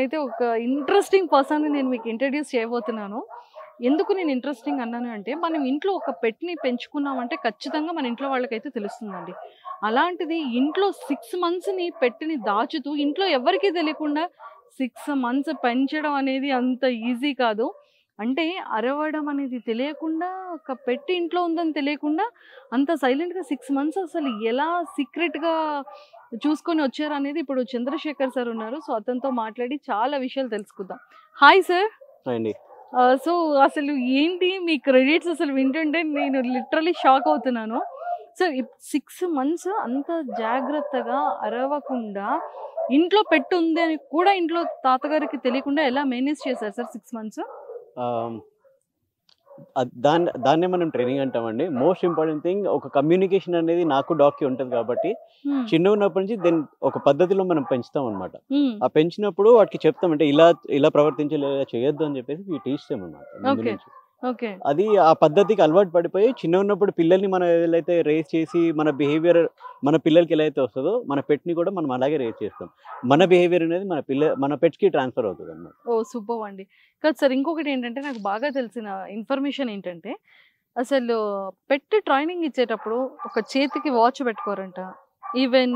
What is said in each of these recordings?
ఇప్పుడైతే ఒక interesting person నేను మీకు ఇంట్రడ్యూస్ చేయబోతున్నాను. ఎందుకు నేను ఇంట్రెస్టింగ్ అన్నాను అంటే, మనం ఇంట్లో ఒక పెట్‌ని పెంచుకున్నామంటే ఖచ్చితంగా మన ఇంట్లో వాళ్ళకైతే తెలుస్తుందండి. అలాంటిది ఇంట్లో 6 మంత్స్‌ని పెట్‌ని దాచుతూ ఇంట్లో ఎవరికీ తెలియకుండా 6 మంత్స్ పెంచడం అనేది అంత ఈజీ కాదు. అంటే అరవడం అనేది తెలియకుండా, ఒక పెట్ ఇంట్లో ఉందని తెలియకుండా అంత సైలెంట్‌గా 6 మంత్స్ అసలు ఎలా సీక్రెట్‌గా చూసుకొని వచ్చారనేది ఇప్పుడు చంద్రశేఖర్ సార్ ఉన్నారు. సో, అతనితో మాట్లాడి చాలా విషయాలు తెలుసుకుందాం. Hi sir. అండి. సో, అసలు ఏంటి మీ క్రెడిట్స్ అసలు వింటుంటే నేను లిటరల్లీ షాక్ అవుతున్నాను. సో, 6 మంత్స్ అంత జాగ్రత్తగా అరవకుండా ఇంట్లో పెట్ ఉంది అని కూడా ఇంట్లో తాతగారికి తెలియకుండా ఎలా మేనేజ్ చేశారు సార్ 6 మంత్స్? ఆహ్, దాన్నే మనం ట్రైనింగ్ అంటామండి. మోస్ట్ ఇంపార్టెంట్ థింగ్ ఒక కమ్యూనికేషన్ అనేది నాకు డాగ్‌కి ఉంటది కాబట్టి, హ్మ్. చిన్నగున్నప్పటి నుంచి ఒక పద్ధతిలో మనం పెంచుతామనమాట. హ్మ్. ఆ పెంచినప్పుడు వాటికి చెప్తాం. అంటే ఇలా ప్రవర్తించాలి, ఇలా చేయొద్దు అని చెప్పేసి టీచ్ చేయమనమాట ముందు ఓకే. నుంచి. ఓకే. అది ఆ పద్ధతికి అలవాటు పడిపోయి చిన్నగున్నప్పుడు పిల్లల్ని మనం ఎలా అయితే రేజ్ చేసి మన బిహేవియర్ మన పిల్లలకి ఎలా అయితే వస్తదో, మన పెట్‌ని కూడా మనం అలాగే రేజ్ చేస్తాం. మన బిహేవియర్ అనేది మన పెట్స్‌కి ట్రాన్స్‌ఫర్ అవుతదనమాట. ఓహ్! సూపర్బ్ అండి. కాదు సార్, ఇంకొకటేంటంటే నాకు బాగా తెలిసిన ఇన్ఫర్మేషన్ ఏంటంటే, అసలు పెట్ ట్రైనింగ్ ఇచ్చేటప్పుడు ఒక చేతికి వాచ్ పెట్టుకోరంట. ఈవెన్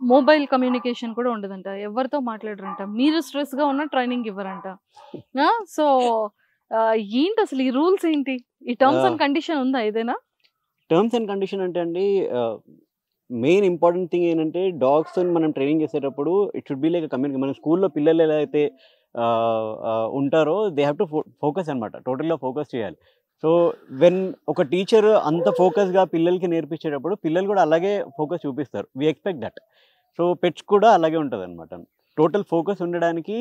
మొబైల్ కమ్యూనికేషన్ కూడా ఉండదంట. ఎవరితో మాట్లాడరంట. మీరు స్ట్రెస్‌గా ఉన్నా ట్రైనింగ్ ఇవ్వరంట. ఆ! సో, ఏంటసలు ఈ రూల్స్ ఏంటి? ఈ టర్మ్స్ ఆహ్, అండ్ కండిషన్ ఉందా ఏదైనా? టర్మ్స్ అండ్ కండిషన్ అంటే అండి ఆహ్, మెయిన్ ఇంపార్టెంట్ థింగ్ ఏంటంటే డాగ్స్‌తోని మనం ట్రైనింగ్ చేసేటప్పుడు it should be like a మన స్కూల్‌లో పిల్లలు ఎలా అయితే ఉంటారో దే హావ్ టు ఫోకస్ అనమాట. టోటల్‌గా ఫోకస్ చేయాలి. సో, వెన్ ఒక టీచర్ అంత ఫోకస్‌గా పిల్లలకి నేర్పించేటప్పుడు పిల్లలు కూడా అలాగే ఫోకస్ చూపిస్తారు. We expect that. So, pets కూడా అలాగే ఉంటదనమాట. టోటల్ ఫోకస్ ఉండడానికి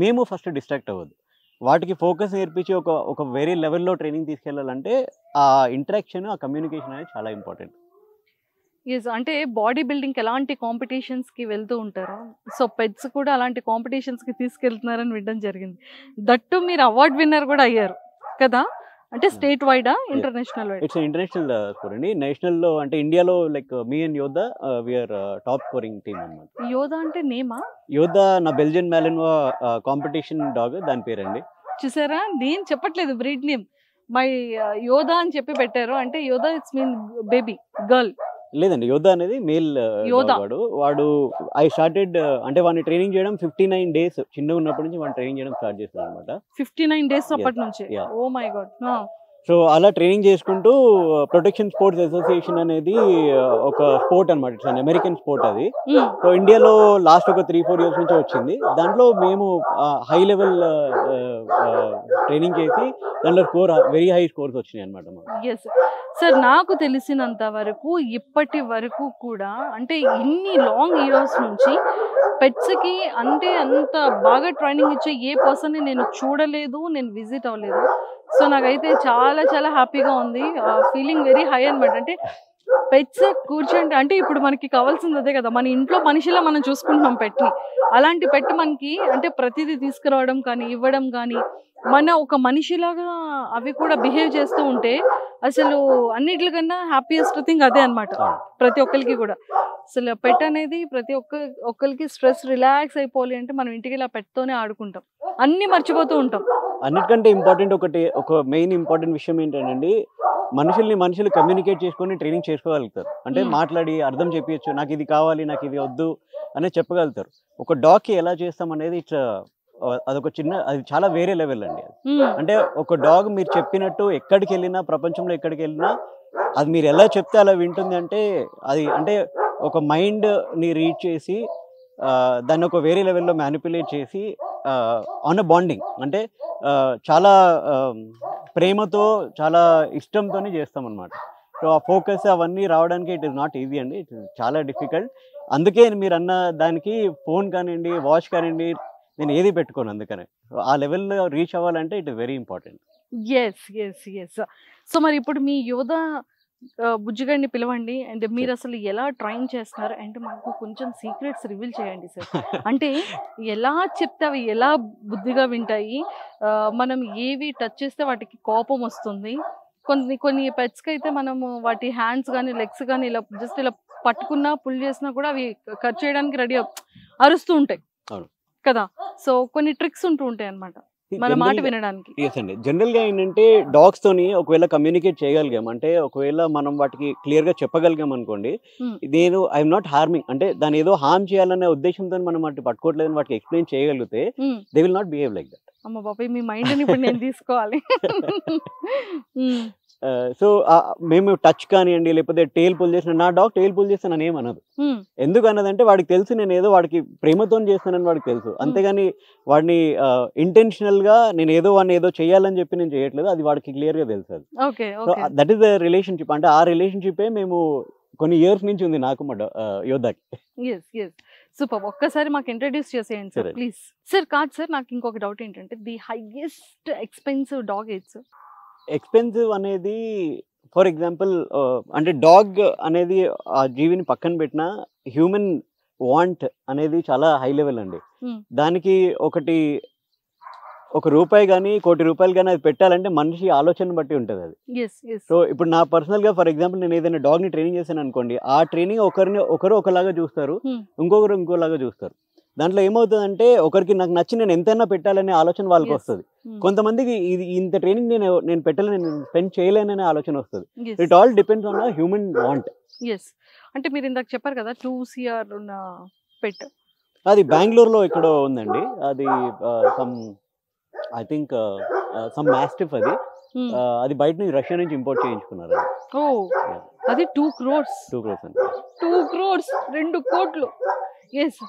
మేము ఫస్ట్ డిస్ట్రాక్ట్ అవ్వద్దు. వాటికి ఫోకస్ నేర్పించి ఒక వేరే లెవెల్‌లో ట్రైనింగ్ తీసుకెళ్ళాలంటే ఆ ఇంటరాక్షన్, ఆ కమ్యూనికేషన్ అనేది చాలా ఇంపార్టెంట్. యెస్. అంటే బాడీ బిల్డింగ్‌కి ఎలాంటి కాంపిటీషన్స్‌కి వెళ్తూ ఉంటారో, సో, పెట్స్ కూడా అలాంటి కాంపిటీషన్స్‌కి తీసుకెళ్తున్నారని వినడం జరిగింది. దట్ టూ మీరు అవార్డ్ విన్నర్ కూడా అయ్యారు కదా! అంటే స్టేట్ వైడా? యెస్. ఇంటర్నేషనల్ వైడా? ఇట్స్ ఇంటర్నేషనల్ స్కోర్ అండి. నేషనల్‌లో అంటే ఇండియాలో like me and Yodha we are top scoring team అన్నమాట. యోధా అంటే నేమా? యోధా నా బెల్జియన్ మాలెన్‌వా కాంపిటీషన్ డాగ్ దాని పేరండి. చూసారా? నేను చెప్పట్లేదు బ్రీడ్ నేమ్. మై యోధా అని చెప్పి పెట్టారు. అంటే యోధా ఇట్స్ మీన్ బేబీ, గర్ల్. లేదండి. యోధా అనేది మేల్ యోధా. డాగ్ వాడు ఐ స్టార్టెడ్ అంటే వాడిని ట్రైనింగ్ చేయడం 59 డేస్ చిన్నగున్నప్పటి నుంచి వాడిని ట్రైనింగ్ చేయడం స్టార్ట్ చేశానన్నమాట. 59 డేస్ యెస్. అప్పటి నుంచే. యాహ్! Oh my God! ఆ! సో, అలా ట్రైనింగ్ చేసుకుంటూ ప్రొటెక్షన్ స్పోర్ట్స్ అసోసియేషన్ అనేది ఒక స్పోర్ట్ అనమాట. ఇట్స్ అన్ అమెరికన్ స్పోర్ట్ అది. హ్మ్. సో, ఇండియాలో లాస్ట్ ఒక 3, 4 ఇయర్స్ నుంచే వచ్చింది. దాంట్లో మేము హై లెవెల్ ట్రైనింగ్ చేసి దాంట్లో వెరీ హై స్కోర్స్ వచ్చినాయన్నమాట మాకు. యెస్. సార్, నాకు తెలిసినంత వరకు ఇప్పటి వరకు కూడా అంటే ఇన్ని లాంగ్ ఇయర్స్ నుంచి పెట్స్‌కి అంటే అంత బాగా ట్రైనింగ్ ఇచ్చే ఏ పర్సన్‌ని నేను చూడలేదు. నేను విజిట్ అవ్వలేదు. సో, నాకైతే చాలా చాలా హ్యాపీగా ఉంది. ఫీలింగ్ వెరీ హై అనమాట. అంటే పెట్స్ కూర్చుంటే అంటే ఇప్పుడు మనకి కావాల్సింది అదే కదా! మన ఇంట్లో మనిషిలా మనం చూసుకుంటున్నాం పెట్‌ని. అలాంటి పెట్ మనకి అంటే ప్రతీదీ తీసుకురావడం కానీ, ఇవ్వడం కానీ, మన ఒక మనిషిలాగా అవి కూడా బిహేవ్ చేస్తూ ఉంటే అసలు అన్నిట్లికన్నా హ్యాపీయెస్ట్ థింగ్ అదే అన్నమాట. అవును. ప్రతి ఒక్కళ్ళకి కూడా. అసలు పెట్ అనేది ప్రతి ఒక్కళ్ళకి స్ట్రెస్ రిలాక్స్ అయిపోవాలి అంటే మనం ఇంటికెళ్ళి ఆ పెట్‌తోనే ఆడుకుంటాం. అన్నీ మర్చిపోతూ ఉంటాం. అన్నిటికంటే ఇంపార్టెంట్ ఒక మెయిన్ ఇంపార్టెంట్ విషయం ఏంటంటేనండి, మనుషులు కమ్యూనికేట్ చేసుకొని ట్రైనింగ్ చేసుకోగలుగుతారు. అంటే హ్మ్. మాట్లాడి అర్థం చెప్పియచ్చు. నాకిది కావాలి, నాకిది వద్దు అనేది చెప్పగలుగుతారు. ఒక డాగ్‌కి ఎలా చేస్తామనేది అది చాలా వేరే లెవెల్ అండి అది. హ్మ్. అంటే ఒక డాగ్ మీరు చెప్పినట్టు ఎక్కడికెళ్ళినా, ప్రపంచంలో ఎక్కడికెళ్ళినా అది మీరు ఎలా చెప్తే అలా వింటుంది అంటే, అది అంటే ఒక మైండ్‌ని రీడ్ చేసి దాన్ని ఒక వేరే లెవెల్‌లో మ్యానిప్యులేట్ చేసి ఆన్ ఎ బాండింగ్ అంటే చాలా ప్రేమతో, చాలా ఇష్టంతోని చేస్తామనమాట. సో, ఆ ఫోకస్ అవన్నీ రావడానికి ఇట్ ఈస్ నాట్ ఈజీ అండి. ఇట్ ఈస్ చాలా డిఫికల్ట్. అందుకే మీరన్న దానికి ఫోన్ కానియండి, వాచ్ కానియండి, నేను ఏది పెట్టుకోను అందుకనే. సో, ఆ లెవెల్‌లో రీచ్ అవ్వాలంటే it is very important. Yes. Yes. Yes. So, మరి ఇప్పుడు మీ యోధా బుజ్జిగాడిని పిలవండి. And sure. మీరసలు ఎలా ట్రైన్ చేస్తున్నారు? అండ్ మాకు కొంచెం సీక్రెట్స్ రివీల్ చేయండి సార్. అంటే ఎలా చెప్తే అవి ఎలా బుద్ధిగా వింటాయి? మనం ఏవి టచ్ చేస్తే వాటికి కోపం వస్తుంది? కొన్ని కొన్ని పెట్స్‌కైతే మనము వాటి హ్యాండ్స్ గాని, లెగ్స్ గాని ఇలా జస్ట్ ఇలా పట్టుకున్నా, పుల్ చేసినా కూడా అవి కట్ చేయడానికి రెడీ అరుస్తూ ఉంటాయి. అవును. కదా. సో కొన్ని ట్రిక్స్ ఉంటూ ఉంటాయి అన్నమాట మన మాట వినడానికి. ఎస్ అండి. జనరల్‌గా ఏంటంటే డాగ్స్‌తోని ఒకవేళ కమ్యూనికేట్ చేయగలిగాం అంటే ఒకవేళ మనం వాటికి క్లియర్‌గా చెప్పగలిగాం అనుకోండి. హ్మ్. నేను ఐ యామ్ నాట్ హార్మింగ్ అంటే దాన్ని ఏదో హార్మ్ చేయాలనే ఉద్దేశంతోని మనం వాటిని పట్టుకోవట్లేదని వాటికి ఎక్స్‌ప్లెయిన్ చేయగలిగితే హ్మ్. They will not behave like that. అమ్మ బాబోయ్! మీ మైండ్‌ని ఇప్పుడు నేను తీసుకోవాలి. హ్మ్. సో, మేము టచ్ కానియండి లేకపోతే టెయిల్ పుల్ చేసిన నా డాగ్ టెయిల్ పుల్ చేస్తే నన్నేమనదు. హ్మ్. ఎందుకు అన్నదంటే వాడికి తెలుసు నేనేదో వాడికి ప్రేమతోని చేస్తానని వాడికి తెలుసు. అంతేగాని వాడిని ఇంటెన్షనల్‌గా నేనేదో వాడిని ఏదో చేయాలని చెప్పి నేను చేయట్లేదు. అది వాడికి క్లియర్‌గా తెలుసు అది. Okay. So, okay. That is the relationship. అంటే ఆ రిలేషన్‌షిప్పే మేము కొన్ని ఇయర్స్ నుంచి ఉంది నాకు మా యోధాకి. యెస్. యెస్. సూపర్బ్! ఒక్కసారి మాకు ఇంట్రొడ్యూస్ చేసేయండి సార్ సరే. ప్లీజ్. సార్ కాదు సార్, నాకు ఇంకొక డౌట్ ఏంటంటే ది హైయెస్ట్ ఎక్స్‌పెన్సివ్ డాగ్ ఏది సార్? ఎక్స్‌పెన్సివ్ అనేది ఫర్ ఎగ్జాంపుల్ అంటే డాగ్ అనేది ఆ జీవిని పక్కన పెట్టినా హ్యూమన్ వాంట్ అనేది చాలా హై లెవెల్ అండి. హ్మ్. దానికి ఒక రూపాయి గాని, కోటి రూపాయలు గాని అది పెట్టాలంటే మనిషి ఆలోచనను బట్టి ఉంటదది. యెస్. యెస్. సో, ఇప్పుడు నా పర్సనల్‌గా ఫర్ ఎగ్జాంపుల్ నేను ఏదైనా డాగ్‌ని ట్రైనింగ్ చేశాననుకోండి. ఆ ట్రైనింగ్ ఒకరు ఒకలాగా చూస్తారు. హ్మ్. ఇంకొకరు ఇంకోలాగా చూస్తారు. దాంట్లో ఏమవుతదంటే ఒకరికి నాకు నచ్చి నేను ఎంతైనా పెట్టాలనే ఆలోచన యెస్. వాళ్ళకొస్తది. హ్మ్. కొంతమందికి ఇది ఇంత ట్రైనింగ్ నేను పెట్టలేను, నేను స్పెండ్ చేయలేననే ఆలోచన వస్తది. Yes. It all depends on the human want. Yes. అంటే మీరు ఇందాక చెప్పారు కదా 2 సీఆర్ ఉన్న పెట్. అది బెంగుళూరులో ఎక్కడో ఉందండి. అది some I think some mastiff అది. హ్మ్. అది బయట నుంచి రష్యా నుంచి ఇంపోర్ట్ చేయించుకున్నారు అది. ఓహ్! యాహ్! అది 2 క్రోర్స్. 2 క్రోర్స్ అండి. 2 క్రోర్స్ 2 కోట్లు. యెస్.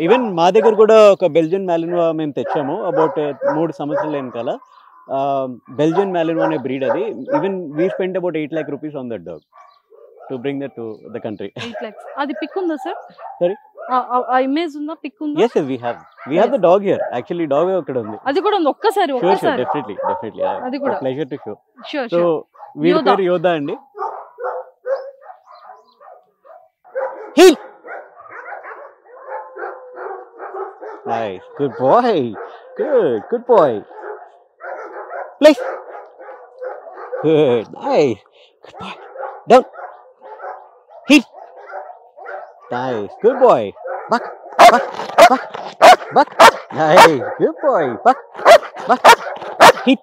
ఈవెన్ మా దగ్గర కూడా ఒక బెల్జియన్ మాలినోవా మేము తెచ్చాము. అబౌట్ 3 సంవత్సరాల వెనకాల. బెల్జియన్ మాలినోవా అనే బ్రీడ్ అది. Even we spent about 8 lakh rupees on that dog to bring that to the country. 8 lakhs. అది పిక్ ఉందా సార్? సారీ? ఆ ఇమేజ్ ఉందా? పిక్ ఉందా? Yes, we have. We have the dog here. Actually dog అక్కడ ఉంది. అది కూడా ఉంది. ఒక్కసారి షూర్, ఒక్కసారి. డెఫినెట్లీ. అది కూడా. Pleasure to show. Sure. So, sure. వీడి యోధా. పేరు యోధా అండి. Heel. Nice. Good boy. Good boy. Please. Good. Nice. Good boy. Down. Heel. Nice. Good boy. Buck. Nice. Good boy. Buck. Hit.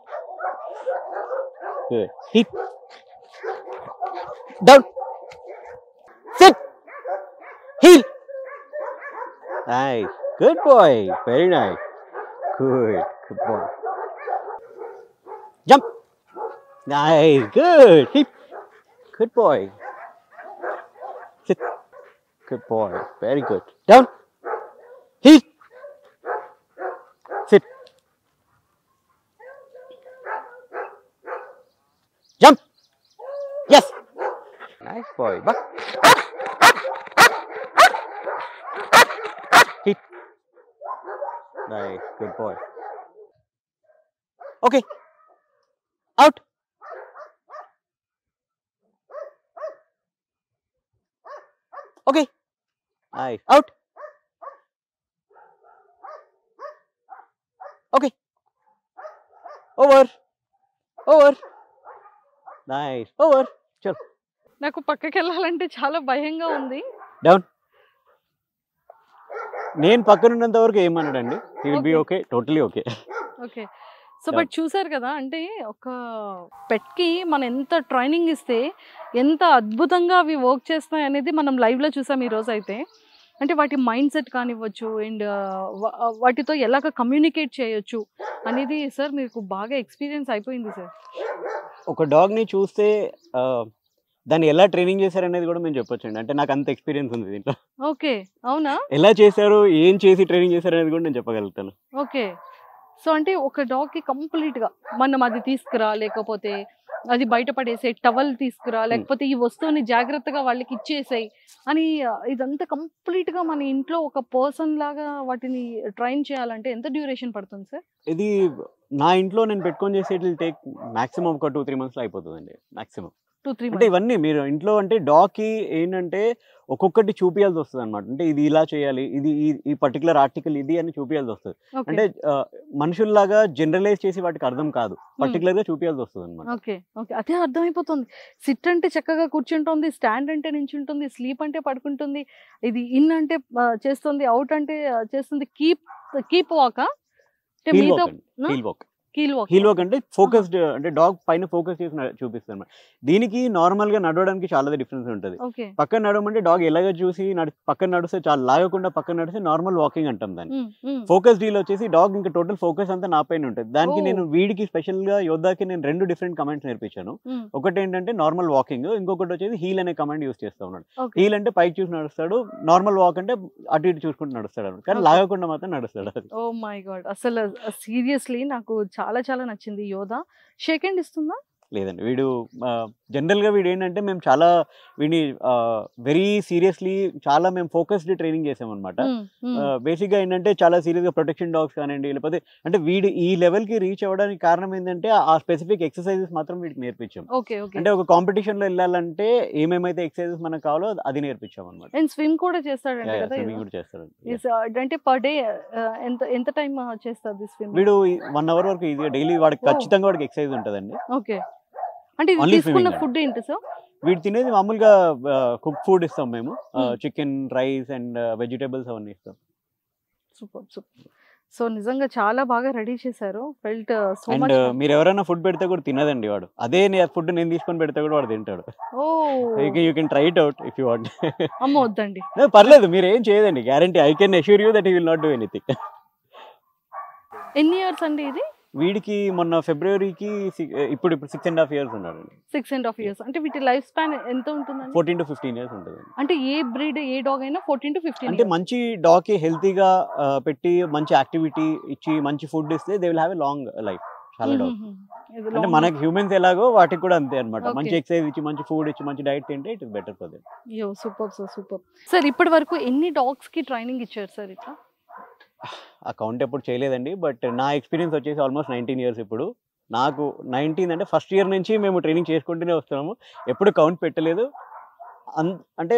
Good. Hit. Down. Sit. Heel. Nice. Good boy. Very nice. Good boy. Jump. Nice. Good. Hit. Good boy. Sit. Good boy. Very good. Down. Heel. Sit. Jump. Yes. Nice boy. Buck. Hit. Nice. Good boy. Okay. Out. Okay. Nice. Out. Okay. Over. Nice. Over. Chal. నాకు పక్కకెళ్ళాలంటే చాలా భయంగా ఉంది. Down. నేను పక్కనున్నంత వరకు ఏమనడండి. He will be okay. Totally okay. Okay. So but చూసారు కదా, అంటే ఒక పెట్‌కి మనం ఎంత ట్రైనింగ్ ఇస్తే ఎంత అద్భుతంగా అవి వర్క్ చేస్తాయి అనేది మనం లైవ్‌లో చూసాం ఈరోజైతే. అంటే వాటి మైండ్ సెట్ కానివ్వచ్చు అండ్ వాటితో ఎలాగ కమ్యూనికేట్ చేయొచ్చు అనేది సార్ మీకు బాగా ఎక్స్‌పీరియన్స్ అయిపోయింది సార్. ఒక డాగ్‌ని చూస్తే దాన్ని ఎలా ట్రైనింగ్ చేశారనేది కూడా మేము చెప్పొచ్చండి. అంటే నాకు అంత ఎక్స్‌పీరియన్స్ ఉంది దీంట్లో. ఓకే. అవునా? ఎలా చేశారు, ఏం చేసి ట్రైనింగ్ చేశారనేది కూడా నేను చెప్పగలుగుతాను. ఓకే. సో అంటే ఒక డాగ్‌కి కంప్లీట్‌గా మనం అది తీసుకురా, లేకపోతే అది బయట పడేసేయి, టవల్ తీసుకురా, లేకపోతే ఈ వస్తువుని జాగ్రత్తగా వాళ్ళకి ఇచ్చేసేయి అని ఇదంతా కంప్లీట్‌గా మన ఇంట్లో ఒక పర్సన్ లాగా వాటిని ట్రైన్ చేయాలంటే ఎంత డ్యూరేషన్ పడుతుంది సార్? ఇది నా ఇంట్లో నేను పెట్టుకొని చేసి ఇట్ విల్ టేక్ మాక్సిమం ఒక 2-3 మంత్స్‌లో అయిపోతదండి. మాక్సిమం. 2-3 అంటే months. ఇవన్నీ మీరు ఇంట్లో అంటే డాగ్‌కి ఏంటంటే ఒక్కొక్కటి చూపియాల్సి వస్తదనమాట. అంటే ఇది ఇలా చేయాలి. ఇది ఈ పర్టిక్యులర్ ఆర్టికల్ ఇది అని చూపియాల్సి వస్తది. ఓకే. అంటే మనుషుల్లాగా జనరలైజ్ చేసి వాటికి అర్థం కాదు. పర్టిక్యులర్‌గా చూపియాల్సి వస్తదనమాట. ఓకే. ఓకే. అదే అర్థమైపోతుంది. సిట్ అంటే చక్కగా కూర్చుంటుంది. స్టాండ్ అంటే నించుంటుంది. స్లీప్ అంటే పడుకుంటుంది. ఇది ఇన్ అంటే చేస్తుంది. ఔట్ అంటే చేస్తుంది. కీప్ వాకా? అంటే హీల్ మీతో వాక్ అండి. Heel walk. Heel walk. Heel walk అంటే ఫోకస్డ్ అంటే డాగ్ పైన ఫోకస్ చేసి చూపిస్తదనమాట. దీనికి నార్మల్‌గా నడవడానికి చాలా డిఫరెన్స్ ఉంటది. ఓకే. పక్కన నడవమంటే డాగ్ ఎలాగో చూసి పక్కన నడిస్తే చాలు, లాగకుండా పక్కన నడిస్తే నార్మల్ వాకింగ్ అంటాం దాన్ని. ఫోకస్ డీల్ వచ్చేసి డాగ్ ఇంకా టోటల్ ఫోకస్ అంతా నా పైన ఉంటది. దానికి నేను వీడికి స్పెషల్‌గా యోద్ధాకి నేను 2 డిఫరెంట్ కమాండ్స్ నేర్పించాను. ఒకటేంటంటే నార్మల్ వాకింగ్, ఇంకొకటి వచ్చేసి హీల్ అనే కమాండ్ యూజ్ చేస్తా ఉన్నాడు. హీల్ అంటే పైకి చూసి నడుస్తాడు, నార్మల్ వాక్ అంటే అటు ఇటు చూసుకుంటూ నడుస్తాడు. కానీ లాగకుండా మాత్రం నడుస్తాడు. అది. Oh my god! అసలు సీరియస్లీ నాకు చాలా చాలా నచ్చింది యోధ. షేక్ హ్యాండ్ ఇస్తుందా? లేదండి. వీడు జనరల్‌గా వీడేంటంటే మేము చాలా వీడిని వెరీ సీరియస్‌లీ చాలా మేము ఫోకస్డ్ ట్రైనింగ్ చేసామనమాట. బేసిక్‌గా ఏంటంటే చాలా సీరియస్‌గా ప్రొటెక్షన్ డాగ్స్ కానివ్వండి, లేకపోతే అంటే వీడు ఈ లెవెల్‌కి రీచ్ అవ్వడానికి కారణం ఏంటంటే ఆ స్పెసిఫిక్ ఎక్సర్‌సైజెస్ మాత్రం వీడికి నేర్పించాం. ఓకే. ఓకే. అంటే ఒక కాంపిటీషన్‌లో ఎళ్ళాలంటే ఏమేమైతే ఎక్సర్‌సైజెస్ మనకు కావాలో అది నేర్పించామనమాట. అండ్ స్విమ్ కూడా చేస్తాడంట కదా! స్విమ్మింగ్ కూడా చేస్తాడండి. అంటే పర్ డే ఎంత ఎంత టైమ్ చేస్తది స్విమ్? వీడు 1 అవర్ వరకు ఈజీగా డైలీ వాడికి ఖచ్చితంగా వాడికి ఎక్సర్‌సైజ్ ఉంటదండి. ఓకే. అంటే ఇది ఓన్లీ తీసుకున్న స్విమ్మింగ్ ఫుడ్ ఏంటి సార్? వీడు తినేది మామూలుగా కుక్ ఫుడ్ ఇస్తాం మేము. చికెన్, రైస్ అండ్ వెజిటబుల్స్ అవన్నీ ఇస్తాం. సూపర్. సూపర్. సో నిజంగా చాలా బాగా రెడీ చేశారు. Felt so and much. మీరు ఎవరైనా ఫుడ్ పెడితే కూడా తినదండి వాడు. అదే ఫుడ్ నేను తీసుకొని పెడితే కూడా వాడు తింటాడు. ఓహ్! You can try it out if you want. అమ్మ వద్దండి. పర్లేదు, మీరు ఏం చేయదండి. Guarantee I can assure you that he will not do anything. ఎన్ని ఇయర్స్ అండి ఇది? వీడికి మొన్న ఫిబ్రవరికి ఇప్పుడు 6.5 ఇయర్స్ ఉన్నాడండి. 6.5 ఇయర్స్. అంటే వీటి లైఫ్ స్పాన్ ఎంత ఉంటుందండి? 14 to 15 ఇయర్స్ ఉంటుందండి. అంటే ఏ బ్రీడ్ ఏ డాగ్ అయినా 14 to 15 అంటే ఇయర్స్. మంచి డాగ్‌కి హెల్తీగా పెట్టి మంచి యాక్టివిటీ ఇచ్చి మంచి ఫుడ్ ఇస్తే they will have a long life. చాలా డాగ్స్. అంటే మనకి హ్యూమన్స్ ఎలాగో వాటికి కూడా అంతే అన్నమాట. మంచి ఎక్సర్సైజ్ ఇచ్చి, మంచి ఫుడ్ ఇచ్చి, మంచి డైట్ తింటే it is better for them. యో సూపర్ సూపర్. సార్ ఇప్పటి వరకు ఎన్ని డాగ్స్ కి ట్రైనింగ్ ఇచ్చారు సార్ ఇట్లా? ఆ కౌంట్ ఎప్పుడు చేయలేదండి. బట్ నా ఎక్స్పీరియన్స్ వచ్చేసి ఆల్మోస్ట్ 19 ఇయర్స్ ఇప్పుడు. నాకు 19 అంటే ఫస్ట్ ఇయర్ నుంచి మేము ట్రైనింగ్ చేసుకుంటూనే వస్తున్నాము. ఎప్పుడు కౌంట్ పెట్టలేదు. అంటే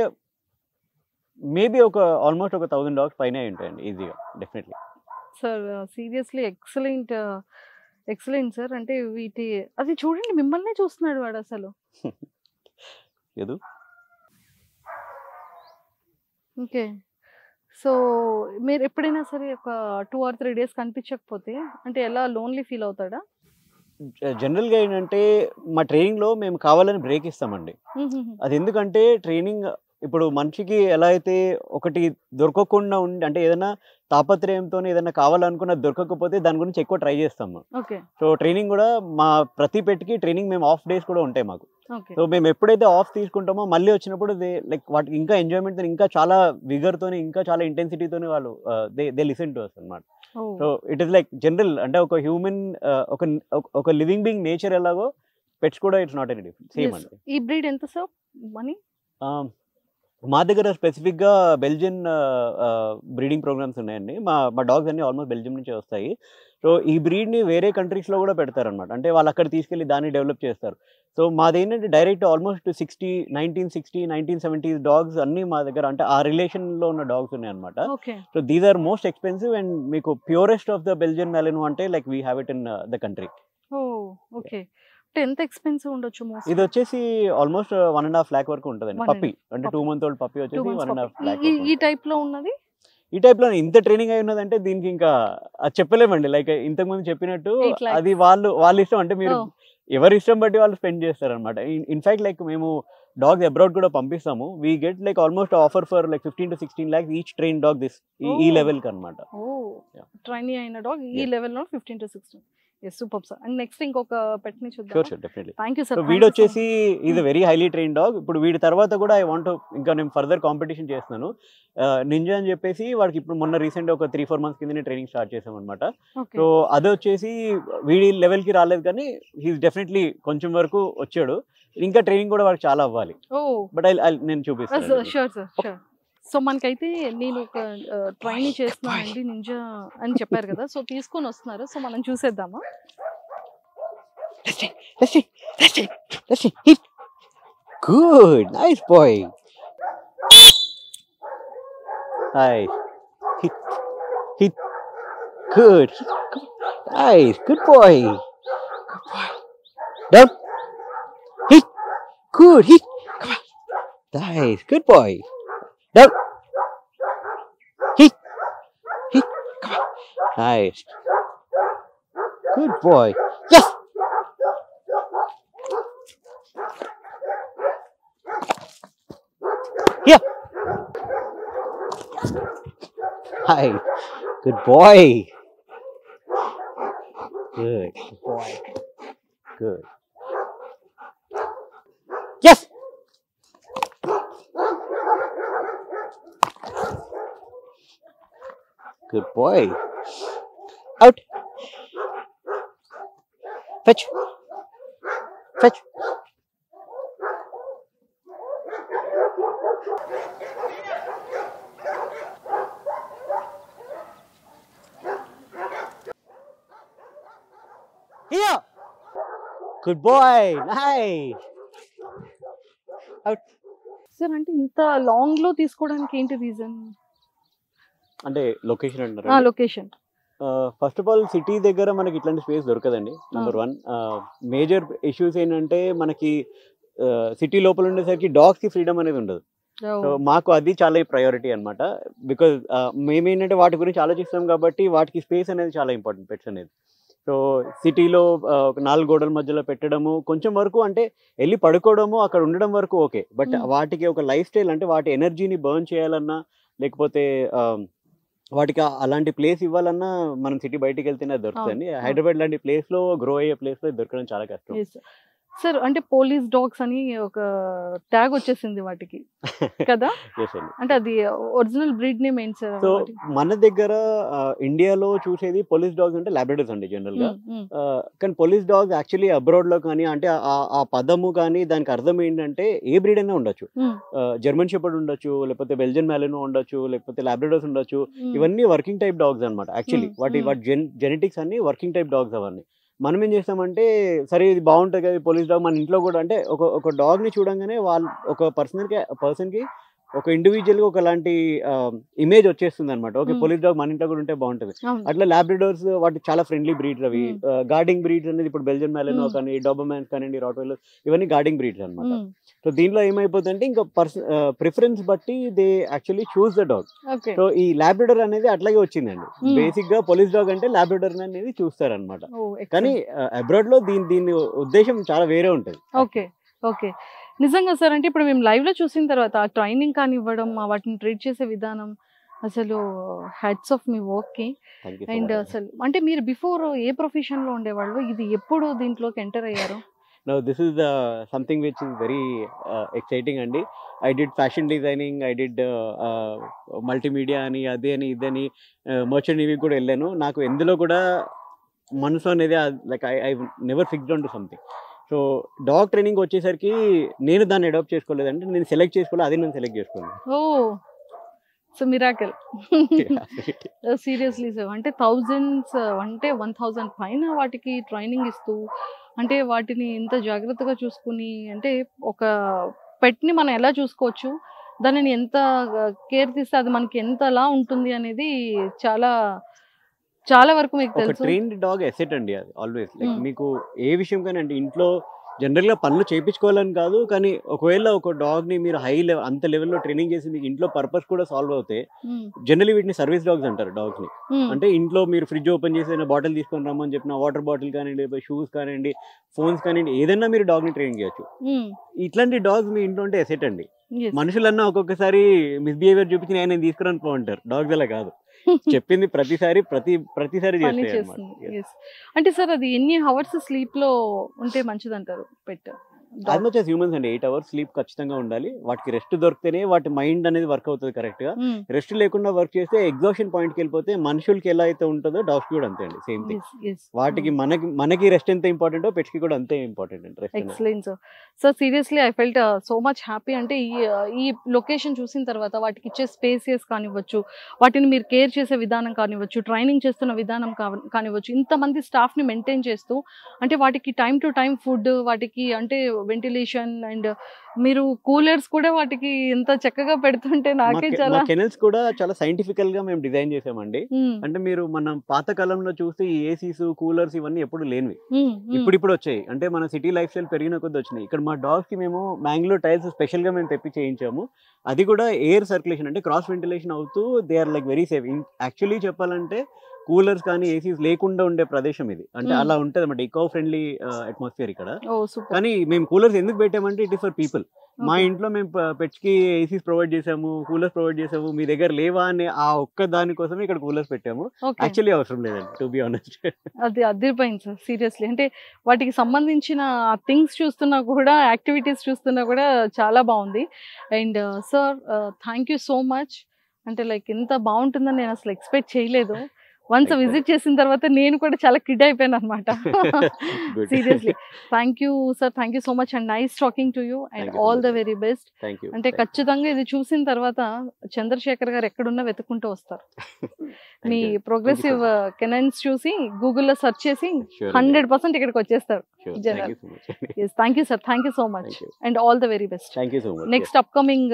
మేబీ ఆల్మోస్ట్ ఒక 1000 డాగ్స్ పైనే ఉంటాయండి ఈజీగా, definitely. Sir seriously excellent sir. అంటే అది చూడండి, మిమ్మల్నే చూస్తున్నాడు వాడు అసలు. ఏదు ఓకే. సో మీరు ఎప్పుడైనా సరే ఒక 2 or 3 డేస్ కనిపించకపోతే అంటే ఎలా లోన్లీ ఫీల్ అవుతాడా? జనరల్‌గా ఏంటంటే మా ట్రైనింగ్‌లో మేము కావాలని బ్రేక్ ఇస్తామండి. అది ఎందుకంటే ట్రైనింగ్ ఇప్పుడు మనిషికి ఎలా అయితే ఒకటి దొరకకుండా అంటే ఏదైనా తాపత్రయంతోనే ఏదైనా కావాలనుకున్న దొరకకపోతే దాని గురించి ఎక్కువ ట్రై చేస్తాము. ఓకే. సో ట్రైనింగ్ కూడా మా ప్రతి పెట్‌కి ట్రైనింగ్ మేము ఆఫ్ డేస్ కూడా ఉంటాయి మాకు. ఓకే. సో మేము ఎప్పుడైతే ఆఫ్ తీసుకుంటామో మళ్ళీ వచ్చినప్పుడు లైక్ వాటికి ఇంకా ఎంజాయ్మెంట్‌తో ఇంకా చాలా విగర్‌తోని ఇంకా చాలా ఇంటెన్సిటీతోని వాళ్ళు దే లిసన్ టు అస్ అన్నమాట. So it is like general అంటే ఒక హ్యూమన్ ఒక లివింగ్ బీయింగ్ నేచర్ ఎలాగో పెట్స్ కూడా it's not any different same అండి. ఈ బ్రీడ్ ఎంత సార్ మనీ? మా దగ్గర స్పెసిఫిక్‌గా బెల్జియన్ బ్రీడింగ్ ప్రోగ్రామ్స్ ఉన్నాయండి. మా డాగ్స్ అన్నీ ఆల్మోస్ట్ బెల్జియం నుంచే వస్తాయి. సో ఈ బ్రీడ్‌ని వేరే కంట్రీస్‌లో కూడా పెడతారనమాట. అంటే వాళ్ళు అక్కడ తీసుకెళ్ళి దాన్ని డెవలప్ చేస్తారు. సో మాదేంటంటే డైరెక్ట్ ఆల్మోస్ట్ 1960, 1970 డాగ్స్ అన్నీ మా దగ్గర అంటే ఆ రిలేషన్‌లో ఉన్న డాగ్స్ ఉన్నాయన్నమాట. Okay. So these are most expensive and మీకు purest of the Belgian Malinois అంటే like we have it in the country. Oh! Okay. అంటే ఎంత ఎక్స్‌పెన్సివ్ ఉండొచ్చు మోస్ట్? ఇది వచ్చేసి ఆల్మోస్ట్ 1.5 lakh వరకు ఉంటదండి. పప్పీ అంటే 2 month old పప్పీ వచ్చేసి 1.5 lakh. ఈ టైప్ లో ఉన్నది? ఈ టైప్‌లో ఇంత ట్రైనింగ్ అయి ఉన్నదంటే దీనికి ఇంకా అది చెప్పలేమండి. లైక్ ఇంతకుముందు చెప్పినట్టు 8 lakhs. అది వాళ్ళ ఇష్టం. అంటే మీరు ఎవరి ఇష్టం బట్టి వాళ్ళు స్పెండ్ చేస్తారనమాట. ఇన్‌ఫాక్ట్ లైక్ మేము డాగ్స్ అబ్రాడ్ కూడా పంపిస్తాము. We get like almost offer for like 15 to 16 lakhs each train dog ఈ లెవెల్‌కి అన్నమాట. ట్రైనీ అయిన డాగ్ ఈ లెవెల్లో 15 to 16. yes super sir. And next ఇంకొక పెట్ ని చూద్దాం. Sure definitely. Thank you sir. So వీడు వచ్చేసి is a very highly train dog. ఇప్పుడు వీడి తర్వాత కూడా ఐ వాంట్ ఇంకా నేను ఫర్దర్ కాంపిటీషన్ చేస్తున్నాను. నింజా అని చెప్పేసి వాడికి ఇప్పుడు మొన్న రీసెంట్ ఒక 3-4 months కింద ట్రైనింగ్ స్టార్ట్ చేసాం అనమాట. సో అది వచ్చేసి వీడి లెవెల్కి రాలేదు కానీ హీస్ డెఫినెట్లీ కొంచెం వరకు వచ్చాడు. ఇంకా ట్రైనింగ్ కూడా వాడికి చాలా అవ్వాలి. బట్ నేను చూపిస్తాను. Sure sir sure. సో మనకైతే నేను ఒక ట్రైనింగ్ చేస్తున్నానండి నింజా అని చెప్పారు కదా, సో తీసుకొని వస్తున్నారు. సో మనం చూసేద్దామా? Good. Nice boy. Nice. Hit. Hit. Good. Nice. Good boy. Good boy. Down. Hit. Good. Hit. Come on. Nice. Good boy. Down. Hit. Hit. Come on. Nice. Good boy. Yes. Here. Hi. Good boy. Good. Good boy. Good. Yes. Good boy. Out. Fetch. Fetch. Here. Good boy. Nice. Out. Sir అంటే ఇంత long లో తీసుకోవడానికి ఏంటి reason? అంటే location అంటారా? Location. First of all city దగ్గర మనకి ఇట్లాంటి స్పేస్ దొరకదండి. నెంబర్ 1. మేజర్ ఇష్యూస్ ఏంటంటే మనకి సిటీ లోపల ఉండేసరికి డాగ్స్ కి ఫ్రీడమ్ అనేది ఉండదు. సో మాకు అది చాలా ప్రయారిటీ అనమాట. బికాజ్ మేమేంటంటే వాటి గురించి ఆలోచిస్తాం కాబట్టి వాటికి స్పేస్ అనేది చాలా ఇంపార్టెంట్, పెట్స్ అనేది. సో సిటీలో ఒక 4 గోడల మధ్యలో పెట్టడము కొంచెం వరకు అంటే వెళ్ళి పడుకోవడము అక్కడ ఉండడం వరకు ఓకే. బట్ వాటికి ఒక లైఫ్ స్టైల్ అంటే వాటి ఎనర్జీని బర్న్ చేయాలన్నా లేకపోతే వాటికి అలాంటి ప్లేస్ ఇవ్వాలన్నా మనం సిటీ బయటికి వెళ్తేనే దొరుకుతుంది. హైదరాబాద్ లాంటి ప్లేస్ లో గ్రో అయ్యే ప్లేస్ లో దొరకడం చాలా కష్టం. సార్ అంటే పోలీస్ డాగ్స్ అని ఒక ట్యాగ్ వచ్చేసింది వాటికి కదా? అంటే అది ఒరిజినల్ బ్రీడ్ నేమ్ ఏంటి సార్? సో మన దగ్గర ఇండియాలో చూసేది పోలీస్ డాగ్స్ అంటే లాబ్రడోర్స్ అండి జనరల్ గా. కానీ పోలీస్ డాగ్స్ యాక్చువల్లీ అబ్రాడ్ లో కానీ అంటే ఆ పదము కానీ దానికి అర్థం ఏంటంటే ఏ బ్రీడ్ అయినా ఉండొచ్చు. జర్మన్ షెపర్డ్ ఉండొచ్చు, లేకపోతే బెల్జియన్ మ్యాలినో ఉండొచ్చు, లేకపోతే లాబ్రడోర్స్ ఉండొచ్చు. ఇవన్నీ వర్కింగ్ టైప్ డాగ్స్ అనమాట. యాక్చువల్లీ వాటి జెనెటిక్స్ అన్ని వర్కింగ్ టైప్ డాగ్స్ అవన్నీ. మనం ఏం చేస్తామంటే సరే ఇది బాగుంటుంది కదా పోలీస్ డాగ్, మన ఇంట్లో కూడా అంటే ఒక డాగ్ని చూడంగానే వాళ్ళు ఒక పర్సన్కి ఒక ఇండివిజువల్గా ఒకలాంటి ఇమేజ్ వచ్చేస్తుంది అనమాట. ఓకే పోలీస్ డాగ్ మన ఇంట్లో కూడా ఉంటే బాగుంటుంది. అట్లా లాబ్రడోర్స్ వాటి చాలా ఫ్రెండ్లీ బ్రీడ్స్ అవి. గార్డింగ్ బ్రీడ్స్ అనేది ఇప్పుడు బెల్జియన్ మ్యాలినో కానీ డాబర్మాన్స్ కానివ్వండి, రాట్వైలర్స్ ఇవన్నీ గార్డింగ్ బ్రీడ్స్ అనమాట. సో దీంట్లో ఏమైపోతుందంటే ఇంకా ప్రిఫరెన్స్ బట్టి they actually choose the dog. So ఈ లాబ్రడోర్ అనేది అట్లాగే వచ్చిందండి. బేసిక్ గా పోలీస్ డాగ్ అంటే లాబ్రడోర్ అనేది చూస్తారనమాట. కానీ అబ్రాడ్ లో దీని ఉద్దేశం చాలా వేరే ఉంటుంది. ఓకే ఓకే నిజంగా సార్. అంటే ఇప్పుడు మేము లైవ్ లో చూసిన తర్వాత ఆ ట్రైనింగ్ కానీ ఇవ్వడం, వాటిని ట్రీట్ చేసే విధానం అసలు హ్యాట్స్ ఆఫ్ మీ వర్క్ కి. అండ్ అసలు అంటే మీరు బిఫోర్ ఏ ప్రొఫెషన్ లో ఉండేవాళ్ళు, ఇది ఎప్పుడు దీంట్లోకి ఎంటర్ అయ్యారు? Now this is something which is very exciting అండి. I did fashion designing, I did multimedia అని అదని ఇదని మర్చెంట్ నేవీ కూడా వెళ్ళాను. నాకు ఎందులో కూడా మనసు అనేది like I never fixed on to something. So dog training వచ్చేసరికి నేను దాన్ని అడాప్ట్ చేసుకోలేదంటే నేను సెలెక్ట్ చేసుకోలేదు, అది నేను సెలెక్ట్ చేసుకున్నాను. ఓ సో మిరాకిల్. Seriously sir. అంటే థౌజండ్స్ అంటే 1000 పైన వాటికి ట్రైనింగ్ ఇస్తూ అంటే వాటిని ఎంత జాగ్రత్తగా చూసుకుని, అంటే ఒక పెట్ని మనం ఎలా చూసుకోవచ్చు, దానిని ఎంత కేర్ తీస్తే అది మనకి ఎంతలా ఉంటుంది అనేది చాలా చాలా వరకు మీకు తెలుసు. ఒక ట్రైన్డ్ డాగ్ ఎసెట్ అండి అది ఆల్వేస్. లైక్ మీకు ఏ విషయం కానీ అంటే ఇంట్లో జనరల్గా పనులు చేయించుకోవాలని కాదు, కానీ ఒకవేళ ఒక డాగ్ని మీరు హై లెవెల్ అంత లెవెల్లో ట్రైనింగ్ చేసి మీకు ఇంట్లో పర్పస్ కూడా సాల్వ్ అవుతే జనరల్లీ వీటిని సర్వీస్ డాగ్స్ అంటారు డాగ్స్ని. అంటే ఇంట్లో మీరు ఫ్రిడ్జ్ ఓపెన్ చేసి బాటిల్ తీసుకొని రమ్మని చెప్పిన వాటర్ బాటిల్ కానివ్వండి, షూస్ కానివ్వండి, ఫోన్స్ కానివ్వండి, ఏదైనా మీరు డాగ్ని ట్రైనింగ్ చేయొచ్చు. ఇట్లాంటి డాగ్స్ మీ ఇంట్లో ఉంటే ఎసెట్ అండి. మనుషులన్నా ఒక్కొక్కసారి మిస్బిహేవియర్ చూపించి నేను తీసుకురాని పోంటారు, డాగ్స్ అలా కాదు. చెప్పింది ప్రతిసారి చేస్తాయి. అంటే సార్ అది ఎన్ని అవర్స్ స్లీప్ లో ఉంటే మంచిది అంటారు పెట్? యాజ్ మచ్ యాజ్ హ్యూమన్స్ అండి 8 hours స్లీప్ ఖచ్చితంగా ఉండాలి. వాటికి రెస్ట్ దొరికితేనే వాటి మైండ్ అనేది వర్క్ అవుతుంది కరెక్ట్ గా. రెస్ట్ లేకుండా వర్క్ చేస్తే ఎగ్జాషన్ పాయింట్కి వెళ్ళిపోతే మనుషులకి ఎలా అయితే ఉంటుందో డాగ్స్ కూడా అంతే అండి, సేమ్ థింగ్. వాటికి మనకి రెస్ట్ ఎంత ఇంపార్టెంటో పెట్స్ కి కూడా అంతే ఇంపార్టెంట్ అండి rest. Excellent sir. Sir seriously I felt so much happy. అంటే ఈ లొకేషన్ చూసిన తర్వాత వాటికి ఇచ్చే స్పేసెస్ కానివ్వచ్చు, వాటిని మీరు కేర్ చేసే విధానం కానివ్వచ్చు, ట్రైనింగ్ చేస్తున్న విధానం కానివ్వచ్చు, ఇంతమంది స్టాఫ్ ని మెయింటైన్ చేస్తూ అంటే వాటికి టైం టు టైం ఫుడ్, వాటికి అంటే వెంటిలేషన్ అండ్ మీరు కూలర్స్ కూడా వాటికి ఎంత చక్కగా పెడుతుంటే నాకే మా చాలా కెనల్స్ కూడా చాలా సైంటిఫికల్ గా మేము డిజైన్ చేసామండి. అంటే మీరు మనం పాత కాలంలో చూస్తే ఈ ఏసీస్ కూలర్స్ ఇవన్నీ ఎప్పుడు లేనివి, ఇప్పుడు వచ్చాయి. అంటే మన సిటీ లైఫ్ స్టైల్ పెరిగిన కొద్ది వచ్చినాయి. ఇక్కడ మా డాగ్స్ కి మేము మ్యాంగ్లో టైల్స్ స్పెషల్ గా మేము తెప్పి చేయించాము. అది కూడా ఎయిర్ సర్క్యులేషన్ అంటే క్రాస్ వెంటిలేషన్ అవుతూ they are like very safe. Actually చెప్పాలంటే కూలర్స్ కానీ ఏసీస్ లేకుండా ఉండే ప్రదేశం ఇది. అంటే అలా ఉంటుంది అన్నమాట, ఈకో ఫ్రెండ్లీ అట్మాస్ఫియర్ ఇక్కడ. కానీ మేము కూలర్స్ ఎందుకు పెట్టామంటే ఇట్ ఇస్ ఫర్ పీపుల్. మా ఇంట్లో మేము పెట్స్ కి ఏసీస్ ప్రొవైడ్ చేసాము, కూలర్స్ ప్రొవైడ్ చేసాము, మీ దగ్గర లేవా అని ఆ ఒక్క దానికోసమే ఇక్కడ కూలర్స్ పెట్టాము. యాక్చువల్లీ అవసరం లేదండి, టు బి ఆనెస్ట్. అది అదిరిపోయింది సార్, సీరియస్లీ. అంటే వాటికి సంబంధించిన థింగ్స్ చూస్తున్నా కూడా, యాక్టివిటీస్ చూస్తున్నా కూడా చాలా బాగుంది. And sir thank you so much. అంటే లైక్ ఇంత బాగుంటుందని నేను అసలు ఎక్స్పెక్ట్ చేయలేదు. వన్స్ విజిట్ చేసిన తర్వాత నేను కూడా చాలా కిడ్ అయిపోయాను అనమాట. Seriously thank you sir, thank you so much and nice talking to you and all the very best. అంటే ఖచ్చితంగా ఇది చూసిన తర్వాత చంద్రశేఖర్ గారు ఎక్కడున్నా వెతుక్కుంటూ వస్తారు. మీ ప్రోగ్రెసివ్ కెనైన్స్ చూసి గూగుల్లో సెర్చ్ చేసి 100% ఇక్కడికి వచ్చేస్తారు జనాలు. Thank you sir, thank you so much and all the very best. Next upcoming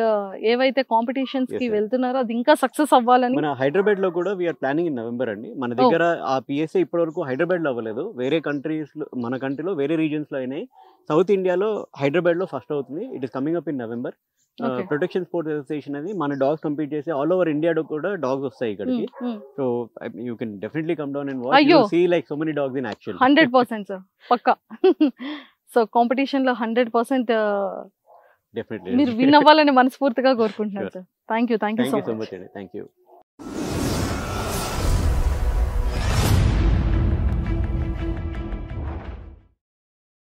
ఏవైతే కాంపిటీషన్స్ కి వెళ్తున్నారో అది ఇంకా సక్సెస్ అవ్వాలని. మన హైదరాబాద్ లో కూడా వీఆర్ ప్లానింగ్ ఇన్ నవంబర్ అండి. మన దగ్గర ఆ పిఎస్ఏ ఇప్పటి వరకు హైదరాబాద్ లో అవ్వలేదు, వేరే కంట్రీస్ లో, మన కంట్రీలో వేరే రీజన్స్ లో అయినాయి. సౌత్ ఇండియాలో హైదరాబాద్ లో ఫస్ట్ అవుతుంది. It is coming up in November. Protection sports association అని మన డాగ్స్ కంపీట్ చేసి ఆల్ ఓవర్ ఇండియాలో కూడా డాగ్స్ వస్తాయి ఇక్కడికి. So you can definitely come down and watch. You see like so many dogs in action. 100% sir, పక్కా. So competition లో 100% definitely మీరు విన్ అవ్వాలని మనస్ఫూర్తిగా కోరుకుంటున్నాను sir. Thank you so much. Thank you.